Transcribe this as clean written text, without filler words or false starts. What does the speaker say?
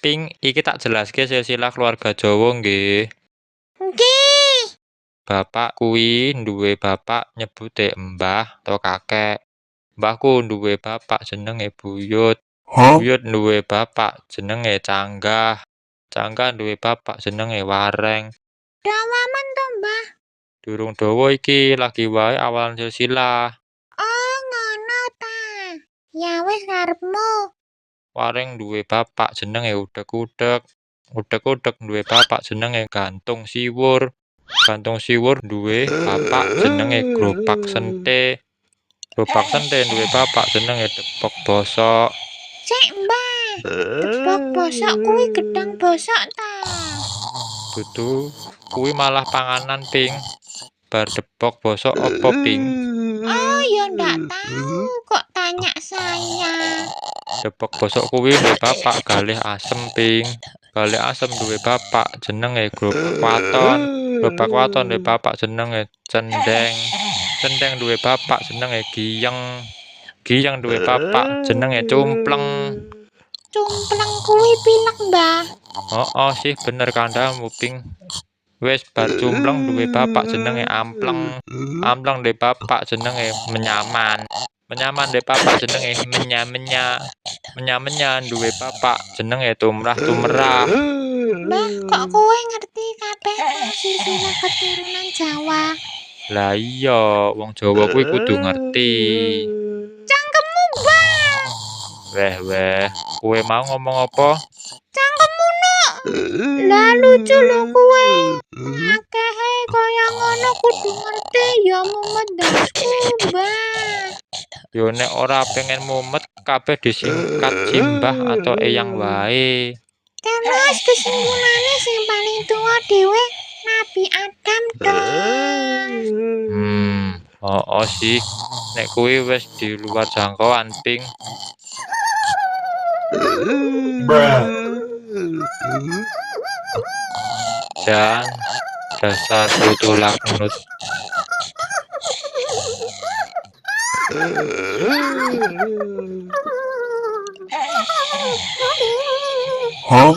Ping, iki tak jelaske silsilah keluarga Jawa nggih. Nggih. Bapak kuwi duwe bapak nyebute mbah to kakek. Mbahku duwe bapak jenenge Buyut. Buyut duwe bapak jenenge Canggah. Canggah duwe bapak jenenge Wareng. Dawaman to, Mbah? Durung dawa iki, lagi wae awalan silsilah. Oh, ngono ta. Ya wis karepmu. Wareng duwe bapak jenenge Udeg-udeg. Udeg-udeg duwe bapak jenenge Gantung Siwur. Gantung Siwur duwe bapak jenenge Gropak Sente. Gropak Sente duwe bapak jenenge Depok Bosok. Cek, Mbah. Depok bosok kuwi gedang bosok ta? Dudu, kuwi malah panganan, Ping. Bar depok bosok opo, Ping? Oh, ya ndak tahu. Kok tanya saya? Depok bosok kuwi duwe bapak galih asem, Ping. Galih asem duwe bapak jenenge Grobak Waton. Grobak Waton duwe bapak jenenge Cendeng. Cendeng duwe bapak jenenge Giyeng. Giyeng duwe bapak jenenge Cumpleng. Cumpleng kuwi pilek, Mbah. Oh sih bener kandhamu, Ping. Wis bar Cumpleng duwe bapak jenenge Ampleng. Ampleng duwe bapak jenenge Menyaman. Menyaman duwe bapak jenenge Menya-menya. Menya-menya duwe bapak jenenge Tumrah-tumrah. Mbah, kok kowe ngerti kabeh silsilah keturunan Jawa? Lah iya, wong Jawa kuwi kudu ngerti. Cangkemmu, Mbah. Weh, kowe mau ngomong apa? Cangkemmu, Nuk. Lah lucu lho kowe. Akehe kaya ngono kudu ngerti ya mumet ndasku, Mbah. Yo nek ora pengen mumet kabeh disingkat Simbah atau Eyang wae. Terus kesimpulannya sing paling tua dhewe Nabi Adam dong. Oh sih. Nek kuwi wis di luar jangkauan, Ping. Dan dasar tulak nut. Hah?